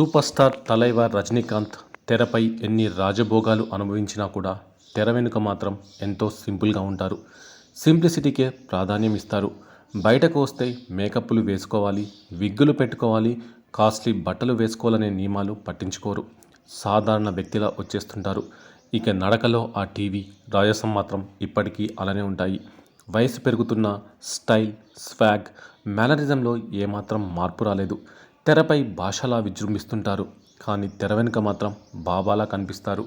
Super star Thalaivar Rajinikanth తెరపై ఎన్ని రాజభోగాలు అనుభవించినా కూడా తెర వెనుక మాత్రం ఎంతో సింపుల్గా ఉంటారు. సింప్లిసిటీకే ప్రాధాన్యం ఇస్తారు. బయటకు వస్తే మేకప్లు వేసుకోవాలి, విగ్గులు పెట్టుకోవాలి, కాస్ట్లీ బట్టలు వేసుకోవాలనే నియమాలు పట్టించుకోరు. సాధారణ వ్యక్తిలా వచ్చేస్తుంటారు. ఇక నడకలో ఆ టీవీ రాజసం మాత్రం ఇప్పటికీ అలానే ఉంటాయి. వయసు పెరుగుతున్న స్టైల్, స్వాగ్, మేనరిజంలో ఏమాత్రం మార్పు రాలేదు. తెరపై భాషలా విజృంభిస్తుంటారు, కానీ తెర వెనుక మాత్రం బాబాలా కనిపిస్తారు.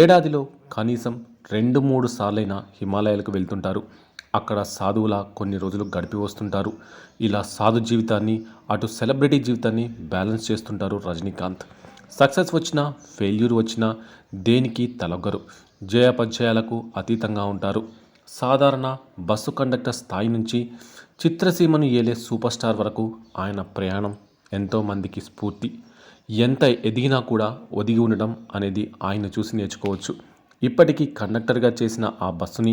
ఏడాదిలో కనీసం 2-3 సార్లైనా హిమాలయాలకు వెళ్తుంటారు. అక్కడ సాధువులా కొన్ని రోజులు గడిపి వస్తుంటారు. ఇలా సాధు జీవితాన్ని, అటు సెలబ్రిటీ జీవితాన్ని బ్యాలెన్స్ చేస్తుంటారు రజనీకాంత్. సక్సెస్ వచ్చినా, ఫెయిల్యూర్ వచ్చినా దేనికి తలొగ్గరు. జయాపజయాలకు అతీతంగా ఉంటారు. సాధారణ బస్సు కండక్టర్ స్థాయి నుంచి చిత్రసీమను ఏలే సూపర్ స్టార్ వరకు ఆయన ప్రయాణం ఎంతోమందికి స్ఫూర్తి. ఎంత ఎదిగినా కూడా ఒదిగి ఉండడం అనేది ఆయన చూసి నేర్చుకోవచ్చు. ఇప్పటికీ కండక్టర్గా చేసిన ఆ బస్సుని,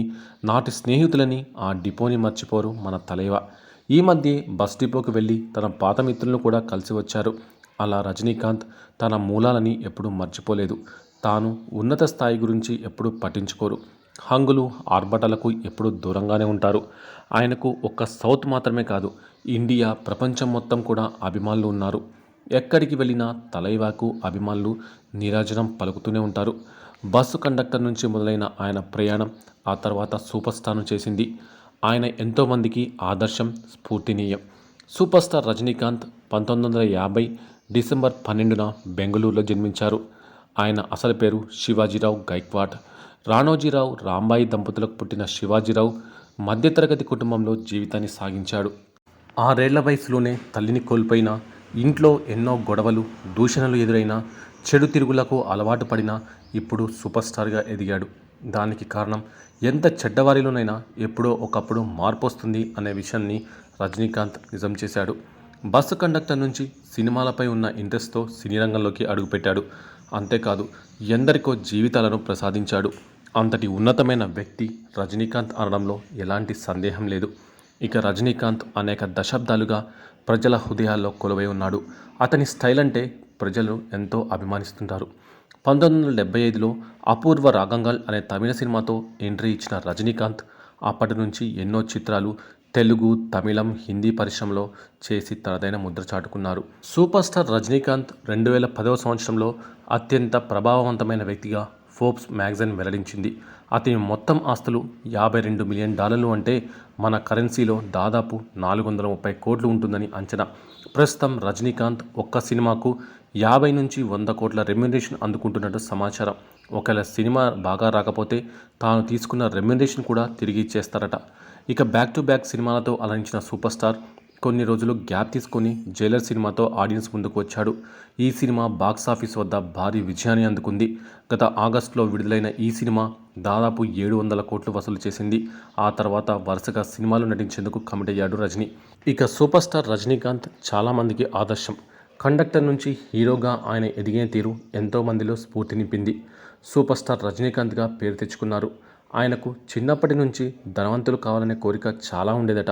నాటి స్నేహితులని, ఆ డిపోని మర్చిపోరు మన తలైవ. ఈ మధ్య బస్ డిపోకి వెళ్ళి తన పాత మిత్రులను కూడా కలిసి వచ్చారు. అలా రజనీకాంత్ తన మూలాలని ఎప్పుడూ మర్చిపోలేదు. తాను ఉన్నత స్థాయి గురించి ఎప్పుడూ పట్టించుకోరు. హంగులు, ఆర్భటాలకు ఎప్పుడూ దూరంగానే ఉంటారు. ఆయనకు ఒక్క సౌత్ మాత్రమే కాదు, ఇండియా, ప్రపంచం మొత్తం కూడా అభిమానులు ఉన్నారు. ఎక్కడికి వెళ్ళినా తలైవాకు అభిమానులు నీరాజనం పలుకుతూనే ఉంటారు. బస్సు కండక్టర్ నుంచి మొదలైన ఆయన ప్రయాణం ఆ తర్వాత సూపర్ స్టార్ను చేసింది. ఆయన ఎంతోమందికి ఆదర్శం, స్ఫూర్తినీయం. సూపర్ స్టార్ రజనీకాంత్ 1950 డిసెంబర్ 12న బెంగళూరులో జన్మించారు. ఆయన అసలు పేరు శివాజీరావు గైక్వాడ్. రాణోజీరావు, రాంబాయి దంపతులకు పుట్టిన శివాజీరావు మధ్యతరగతి కుటుంబంలో జీవితాన్ని సాగించాడు. 6 ఏళ్ల వయసులోనే తల్లిని కోల్పోయినా, ఇంట్లో ఎన్నో గొడవలు, దూషణలు ఎదురైనా, చెడు తిరుగులకు అలవాటు పడినా ఇప్పుడు సూపర్ స్టార్గా ఎదిగాడు. దానికి కారణం ఎంత చెడ్డవారిలోనైనా ఎప్పుడో ఒకప్పుడు మార్పు వస్తుంది అనే విషయాన్ని రజనీకాంత్ నిజం చేశాడు. బస్సు కండక్టర్ నుంచి సినిమాలపై ఉన్న ఇంట్రెస్ట్తో సినీ రంగంలోకి అడుగుపెట్టాడు. అంతేకాదు, ఎందరికో జీవితాలను ప్రసాదించాడు. అంతటి ఉన్నతమైన వ్యక్తి రజనీకాంత్ అనడంలో ఎలాంటి సందేహం లేదు. ఇక రజనీకాంత్ అనేక దశాబ్దాలుగా ప్రజల హృదయాల్లో కొలువై ఉన్నాడు. అతని స్టైల్ అంటే ప్రజలు ఎంతో అభిమానిస్తుంటారు. 1975లో అపూర్వ రాగంగల్ అనే తమిళ సినిమాతో ఎంట్రీ ఇచ్చిన రజనీకాంత్ అప్పటి నుంచి ఎన్నో చిత్రాలు తెలుగు, తమిళం, హిందీ పరిశ్రమలో చేసి తనదైన ముద్ర చాటుకున్నారు. సూపర్ స్టార్ రజనీకాంత్ 2010వ సంవత్సరంలో అత్యంత ప్రభావవంతమైన వ్యక్తిగా ఫోర్బ్స్ మ్యాగజైన్ వెల్లడించింది. అతని మొత్తం ఆస్తులు $52 మిలియన్ అంటే మన కరెన్సీలో దాదాపు 430 కోట్లు ఉంటుందని అంచనా. ప్రస్తుతం రజనీకాంత్ ఒక్క సినిమాకు 50 నుంచి 100 కోట్ల రెమ్యునరేషన్ అందుకుంటున్నట్టు సమాచారం. ఒకవేళ సినిమా బాగా రాకపోతే తాను తీసుకున్న రెమ్యునరేషన్ కూడా తిరిగి ఇచ్చేస్తారట. ఇక బ్యాక్ టు బ్యాక్ సినిమాలతో అలరించిన సూపర్ స్టార్ కొన్ని రోజులు గ్యాప్ తీసుకొని జైలర్ సినిమాతో ఆడియన్స్ ముందుకు వచ్చాడు. ఈ సినిమా బాక్సాఫీస్ వద్ద భారీ విజయాన్ని అందుకుంది. గత ఆగస్టులో విడుదలైన ఈ సినిమా దాదాపు 700 కోట్లు వసూలు చేసింది. ఆ తర్వాత వరుసగా సినిమాలు నటించేందుకు కమిట్ అయ్యాడు రజనీ. ఇక సూపర్ స్టార్ రజనీకాంత్ చాలామందికి ఆదర్శం. కండక్టర్ నుంచి హీరోగా ఆయన ఎదిగిన తీరు ఎంతోమందిలో స్ఫూర్తి నింపింది. సూపర్ స్టార్ రజనీకాంత్గా పేరు తెచ్చుకున్నారు. ఆయనకు చిన్నప్పటి నుంచి ధనవంతులు కావాలనే కోరిక చాలా ఉండేదట.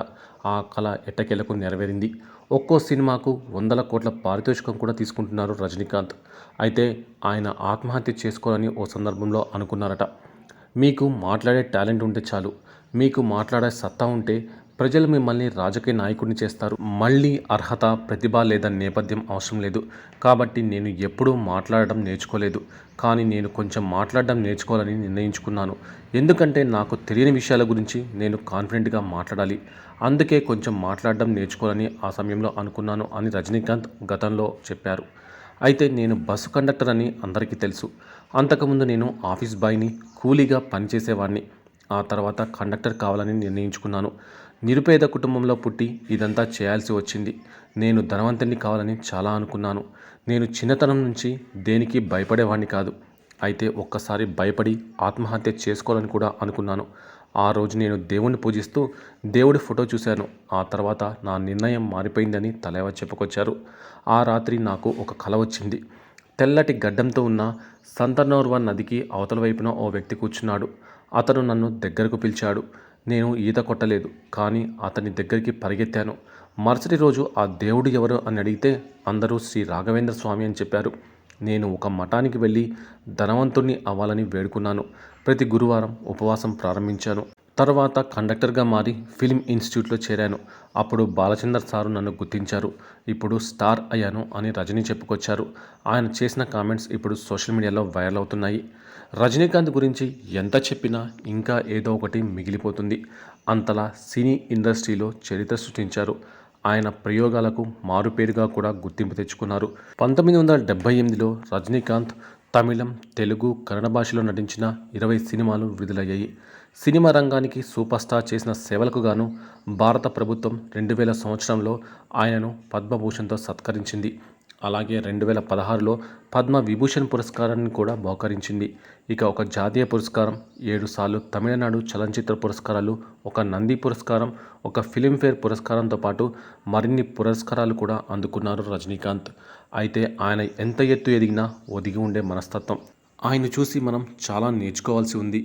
ఆ కళ ఎట్టకేలకు నెరవేరింది. ఒక్కో సినిమాకు 100 కోట్ల పారితోషికం కూడా తీసుకుంటున్నారు రజనీకాంత్. అయితే ఆయన ఆత్మహత్య చేసుకోవాలని ఓ సందర్భంలో అనుకున్నారట. మీకు మాట్లాడే టాలెంట్ ఉంటే చాలు, మీకు మాట్లాడే సత్తా ఉంటే ప్రజలు మిమ్మల్ని రాజకీయ నాయకుడిని చేస్తారు. మళ్ళీ అర్హత, ప్రతిభ లేదా నేపథ్యం అవసరం లేదు. కాబట్టి నేను ఎప్పుడూ మాట్లాడడం నేర్చుకోలేదు, కానీ నేను కొంచెం మాట్లాడడం నేర్చుకోవాలని నిర్ణయించుకున్నాను. ఎందుకంటే నాకు తెలియని విషయాల గురించి నేను కాన్ఫిడెంట్గా మాట్లాడాలి. అందుకే కొంచెం మాట్లాడడం నేర్చుకోవాలని ఆ సమయంలో అనుకున్నాను అని రజనీకాంత్ గతంలో చెప్పారు. అయితే నేను బస్సు కండక్టర్ అని అందరికీ తెలుసు. అంతకుముందు నేను ఆఫీస్ బాయ్ని, కూలీగా పనిచేసేవాడిని. ఆ తర్వాత కండక్టర్ కావాలని నిర్ణయించుకున్నాను. నిరుపేద కుటుంబంలో పుట్టి ఇదంతా చేయాల్సి వచ్చింది. నేను ధనవంతుడిని కావాలని చాలా అనుకున్నాను. నేను చిన్నతనం నుంచి దేనికి భయపడేవాడిని కాదు. అయితే ఒక్కసారి భయపడి ఆత్మహత్య చేసుకోవాలని కూడా అనుకున్నాను. ఆ రోజు నేను దేవుణ్ణి పూజిస్తూ దేవుడి ఫోటో చూశాను. ఆ తర్వాత నా నిర్ణయం మారిపోయిందని తలైవ చెప్పుకొచ్చారు. ఆ రాత్రి నాకు ఒక కల వచ్చింది. తెల్లటి గడ్డంతో ఉన్న సంతనోర్వ నదికి అవతల వైపున ఓ వ్యక్తి కూర్చున్నాడు. అతను నన్ను దగ్గరకు పిలిచాడు. నేను ఈత కొట్టలేదు, కానీ అతని దగ్గరికి పరిగెత్తాను. మరుసటి రోజు ఆ దేవుడు ఎవరు అని అడిగితే అందరూ శ్రీ రాఘవేంద్ర స్వామి అని చెప్పారు. నేను ఒక మఠానికి వెళ్ళి ధనవంతుణ్ణి అవ్వాలని వేడుకున్నాను. ప్రతి గురువారం ఉపవాసం ప్రారంభించాను. తర్వాత కండక్టర్గా మారి ఫిల్మ్ ఇన్స్టిట్యూట్లో చేరాను. అప్పుడు బాలచందర్ సారు నన్ను గుర్తించారు. ఇప్పుడు స్టార్ అయ్యాను అని రజనీ చెప్పుకొచ్చారు. ఆయన చేసిన కామెంట్స్ ఇప్పుడు సోషల్ మీడియాలో వైరల్ అవుతున్నాయి. రజనీకాంత్ గురించి ఎంత చెప్పినా ఇంకా ఏదో ఒకటి మిగిలిపోతుంది. అంతలా సినీ ఇండస్ట్రీలో చరిత్ర సృష్టించారు. ఆయన ప్రయోగాలకు మారుపేరుగా కూడా గుర్తింపు తెచ్చుకున్నారు. 1978లో రజనీకాంత్ తమిళం, తెలుగు, కన్నడ భాషలో నటించిన 20 సినిమాలు విడుదలయ్యాయి. సినిమా రంగానికి సూపర్ స్టార్ చేసిన సేవలకు గాను భారత ప్రభుత్వం 2000 సంవత్సరంలో ఆయనను పద్మభూషణ్తో సత్కరించింది. అలాగే 2016లో పద్మ విభూషణ్ పురస్కారాన్ని కూడా బహుకరించింది. ఇక ఒక జాతీయ పురస్కారం, 7 సార్లు తమిళనాడు చలనచిత్ర పురస్కారాలు, ఒక నంది పురస్కారం, ఒక ఫిలింఫేర్ పురస్కారంతో పాటు మరిన్ని పురస్కారాలు కూడా అందుకున్నారు రజనీకాంత్. అయితే ఆయన ఎంత ఎత్తు ఎదిగినా ఒదిగి ఉండే మనస్తత్వం. ఆయన చూసి మనం చాలా నేర్చుకోవాల్సి ఉంది.